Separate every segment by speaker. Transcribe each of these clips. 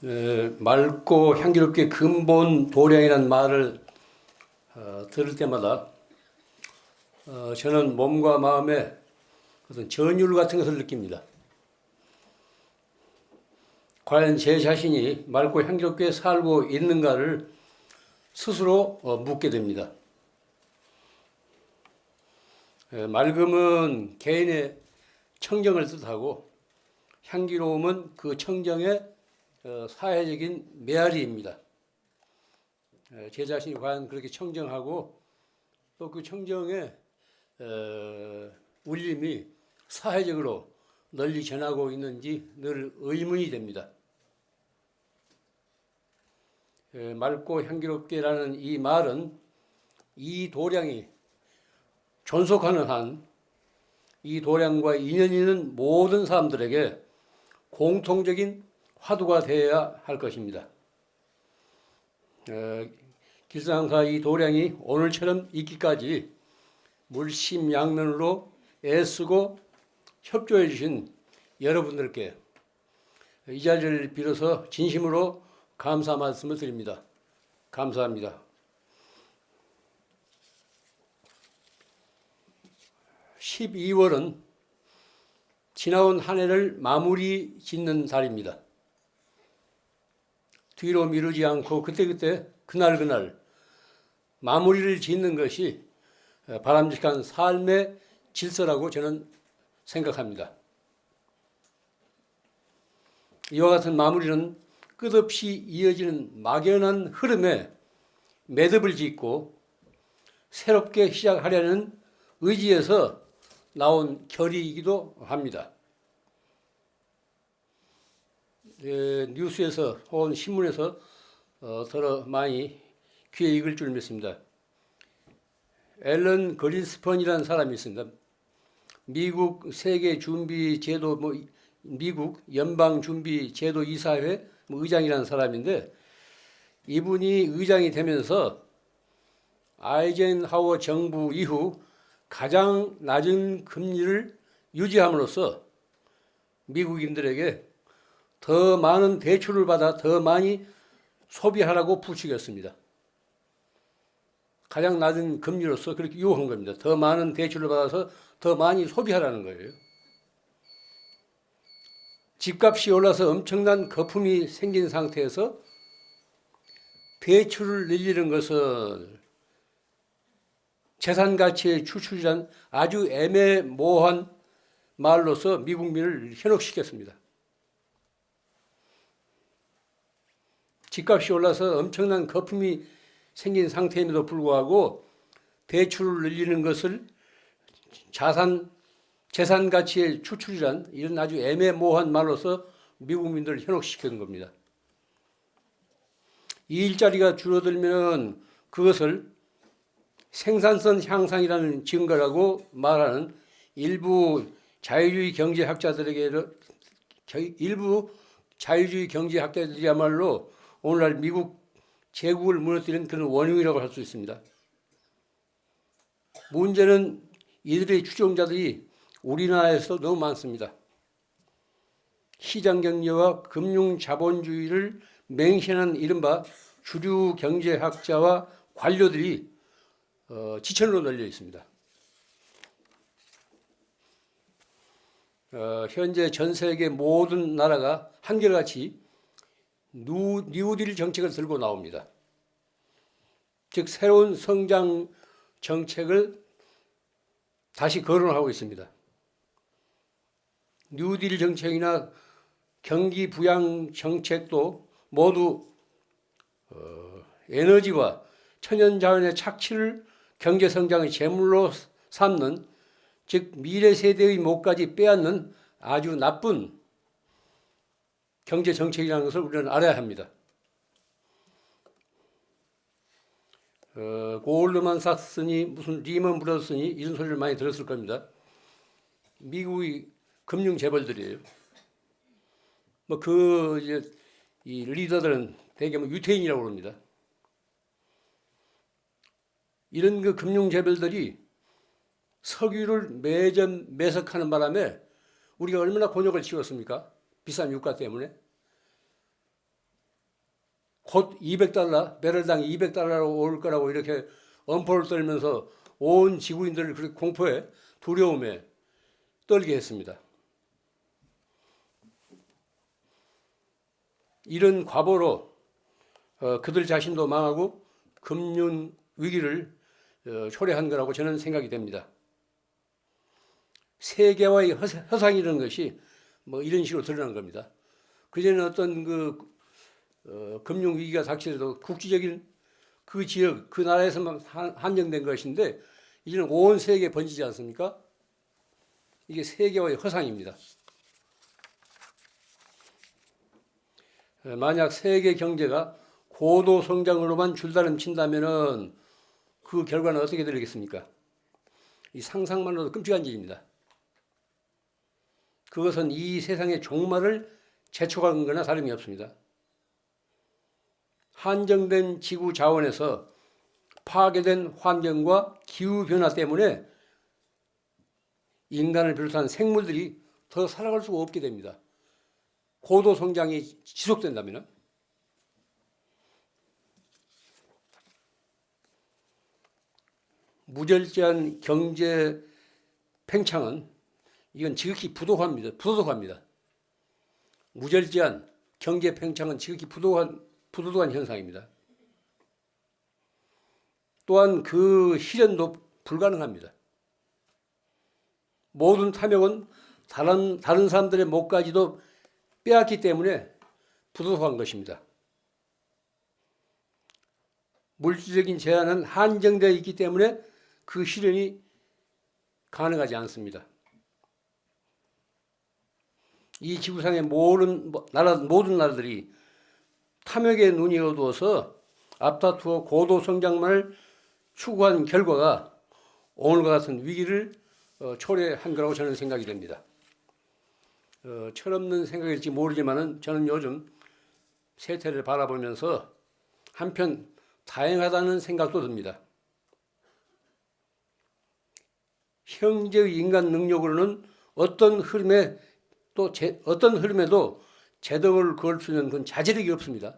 Speaker 1: 맑고 향기롭게 근본 도량이라는 말을 들을 때마다 저는 몸과 마음에 어떤 전율 같은 것을 느낍니다. 과연 제 자신이 맑고 향기롭게 살고 있는가를 스스로 묻게 됩니다. 맑음은 개인의 청정을 뜻하고 향기로움은 그 청정의 사회적인 메아리입니다. 제 자신이 과연 그렇게 청정하고 또 그 청정의 울림이 사회적으로 널리 전하고 있는지 늘 의문이 됩니다. 맑고 향기롭게라는 이 말은 이 도량이 존속하는 한 이 도량과 인연이 있는 모든 사람들에게 공통적인 화두가 되어야 할 것입니다. 길상사 이 도량이 오늘처럼 있기까지 물심양면으로 애쓰고 협조해 주신 여러분들께 이 자리를 빌어서 진심으로 감사 말씀을 드립니다. 감사합니다. 12월은 지나온 한 해를 마무리 짓는 달입니다. 뒤로 미루지 않고 그때그때 그날그날 마무리를 짓는 것이 바람직한 삶의 질서라고 저는 생각합니다. 이와 같은 마무리는 끝없이 이어지는 막연한 흐름에 매듭을 짓고 새롭게 시작하려는 의지에서 나온 결의이기도 합니다. 뉴스에서 혹은 신문에서 더러 많이 귀에 익을 줄 믿습니다. 앨런 그린스펀이라는 사람이 있습니다. 미국 세계준비제도 미국 연방준비제도 이사회 의장이라는 사람인데 이분이 의장이 되면서 아이젠하워 정부 이후 가장 낮은 금리를 유지함으로써 미국인들에게 더 많은 대출을 받아 더 많이 소비하라고 부추겼습니다. 가장 낮은 금리로서 그렇게 유혹한 겁니다. 더 많은 대출을 받아서 더 많이 소비하라는 거예요. 집값이 올라서 엄청난 거품이 생긴 상태에서 대출을 늘리는 것은 재산 가치의 추출이란 아주 애매모호한 말로서 미국민을 현혹시켰습니다. 집값이 올라서 엄청난 거품이 생긴 상태임에도 불구하고 대출을 늘리는 것을 재산 가치의 추출이란 이런 아주 애매모호한 말로서 미국민들을 현혹시키는 겁니다. 이 일자리가 줄어들면 그것을 생산성 향상이라는 증거라고 말하는 일부 자유주의 경제학자들이야말로 오늘날 미국 제국을 무너뜨리는 그런 원흉이라고 할 수 있습니다. 문제는 이들의 추종자들이 우리나라에서 너무 많습니다. 시장경제와 금융자본주의를 맹신하는 이른바 주류 경제학자와 관료들이 지천으로 널려 있습니다. 현재 전 세계 모든 나라가 한결같이 뉴딜 정책을 들고 나옵니다. 즉 새로운 성장 정책을 다시 거론하고 있습니다. 뉴딜 정책이나 경기 부양 정책도 모두 에너지와 천연자원의 착취를 경제성장의 제물로 삼는, 즉 미래 세대의 몫까지 빼앗는 아주 나쁜 경제정책이라는 것을 우리는 알아야 합니다. 골드만삭스니 무슨 리먼 브러더스니 이런 소리를 많이 들었을 겁니다. 미국의 금융재벌들이에요. 이 리더들은 대개 유태인이라고 합니다. 이런 그 금융재벌들이 석유를 매석하는 바람에 우리가 얼마나 곤욕을 치렀습니까? 비싼 유가 때문에. 곧 200달러, 배럴당 200달러로 올 거라고 이렇게 엄포를 떨면서 온 지구인들을 그렇게 공포에, 두려움에 떨게 했습니다. 이런 과보로 그들 자신도 망하고 금융 위기를 초래한 거라고 저는 생각이 됩니다. 세계화의 허상이라는 것이 뭐 이런 식으로 드러난 겁니다. 그전에는 어떤 금융 위기가 닥치더라도 국지적인 그 지역, 그 나라에서만 한정된 것인데 이제는 온 세계에 번지지 않습니까? 이게 세계화의 허상입니다. 만약 세계 경제가 고도 성장으로만 줄다름친다면은 그 결과는 어떻게 되겠습니까? 이 상상만으로도 끔찍한 일입니다. 그것은 이 세상의 종말을 재촉하는 거나 다름이 없습니다. 한정된 지구 자원에서 파괴된 환경과 기후변화 때문에 인간을 비롯한 생물들이 더 살아갈 수가 없게 됩니다. 고도 성장이 지속된다면 무절제한 경제 팽창은 이건 지극히 부도덕합니다. 무절제한 경제 팽창은 지극히 부도덕한 현상입니다. 또한 그 실현도 불가능합니다. 모든 탐욕은 다른 사람들의 몫까지도 빼앗기 때문에 부도덕한 것입니다. 물질적인 제한은 한정되어 있기 때문에 그 실현이 가능하지 않습니다. 이 지구상의 모든 나라들이 탐욕의 눈이 어두워서 앞다투어 고도 성장만을 추구한 결과가 오늘과 같은 위기를 초래한 거라고 저는 생각이 됩니다. 철없는 생각일지 모르지만은 저는 요즘 세태를 바라보면서 한편 다행하다는 생각도 듭니다. 형제의 인간 능력으로는 어떤 흐름에도 제덕을 그을 수 있는 그런 자제력이 없습니다.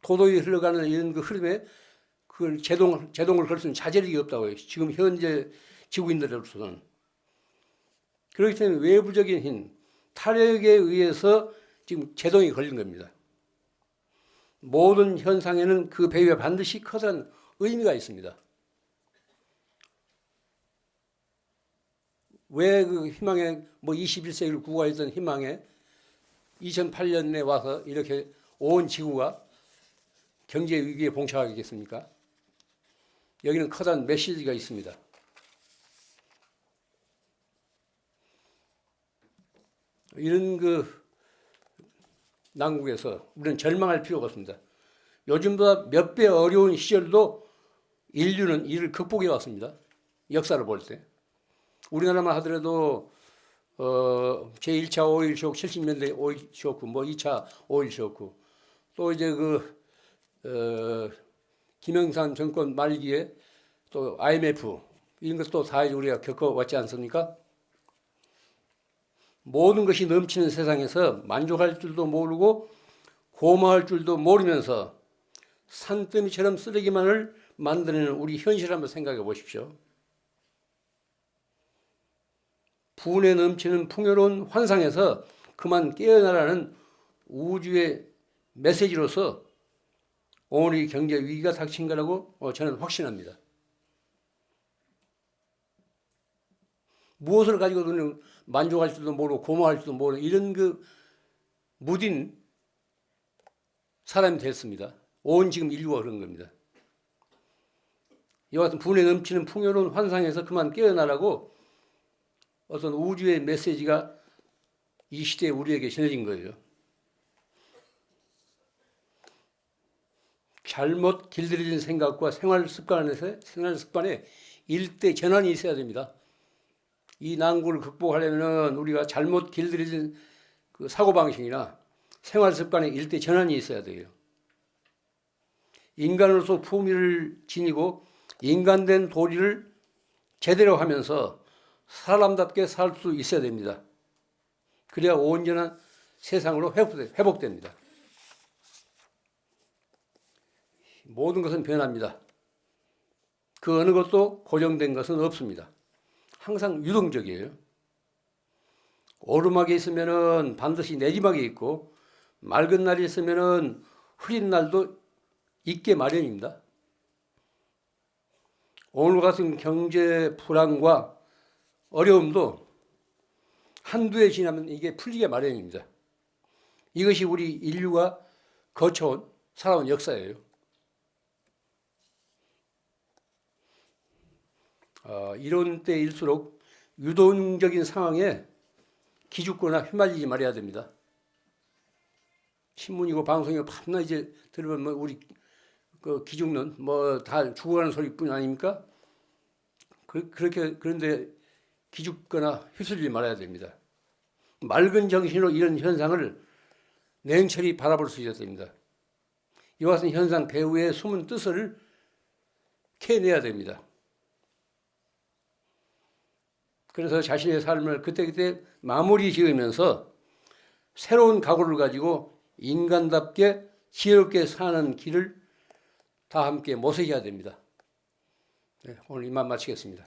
Speaker 1: 도도히 흘러가는 이런 그 흐름에 그걸 제동을 걸 수 있는 자제력이 없다고요. 지금 현재 지구인들로서는. 그렇기 때문에 외부적인 힘, 타력에 의해서 지금 제동이 걸린 겁니다. 모든 현상에는 그 배후에 반드시 커다란 의미가 있습니다. 왜 그 희망에 21세기를 구가했던 희망에 2008년에 와서 이렇게 온 지구가 경제 위기에 봉착하겠습니까? 여기는 커다란 메시지가 있습니다. 이런 그 난국에서 우리는 절망할 필요가 없습니다. 요즘보다 몇 배 어려운 시절도 인류는 이를 극복해 왔습니다. 역사를 볼 때. 우리나라만 하더라도 제1차 오일 쇼크, 70년대 오일 쇼크, 2차 오일 쇼크, 또 이제 김영삼 정권 말기에 또 IMF 이런 것도 다 우리가 겪어왔지 않습니까? 모든 것이 넘치는 세상에서 만족할 줄도 모르고 고마울 줄도 모르면서 산더미처럼 쓰레기만을 만드는 우리 현실을 한번 생각해 보십시오. 분에 넘치는 풍요로운 환상에서 그만 깨어나라는 우주의 메시지로서 오늘 이 경제 위기가 닥친 거라고 저는 확신합니다. 무엇을 가지고도 만족할 줄도 모르고 고마워할 줄도 모르고 이런 그 무딘 사람이 됐습니다. 온 지금 인류가 그런 겁니다. 이와 같은 분에 넘치는 풍요로운 환상에서 그만 깨어나라고 어떤 우주의 메시지가 이 시대에 우리에게 전해진 거예요. 잘못 길들여진 생각과 생활 습관에 일대 전환이 있어야 됩니다. 이 난국을 극복하려면 우리가 잘못 길들여진 그 사고방식이나 생활 습관에 일대 전환이 있어야 돼요. 인간으로서 품위를 지니고 인간된 도리를 제대로 하면서 사람답게 살 수 있어야 됩니다. 그래야 온전한 세상으로 회복됩니다. 모든 것은 변합니다. 그 어느 것도 고정된 것은 없습니다. 항상 유동적이에요. 오르막이 있으면은 반드시 내리막이 있고 맑은 날이 있으면은 흐린 날도 있게 마련입니다. 오늘 같은 경제 불황과 어려움도 한두 해 지나면 이게 풀리게 마련입니다. 이것이 우리 인류가 거쳐온 살아온 역사예요. 이런 때일수록 유동적인 상황에 기죽거나 휘말리지 말아야 됩니다. 신문이고 방송이고 밤낮 이제 들으면 뭐 우리 그 기죽는 뭐 다 죽어가는 소리뿐 아닙니까? 그런데 기죽거나 휩쓸리지 말아야 됩니다. 맑은 정신으로 이런 현상을 냉철히 바라볼 수 있어야 됩니다. 이와 같은 현상 배후의 숨은 뜻을 캐내야 됩니다. 그래서 자신의 삶을 그때그때 마무리 지으면서 새로운 각오를 가지고 인간답게 지혜롭게 사는 길을 다 함께 모색해야 됩니다. 네, 오늘 이만 마치겠습니다.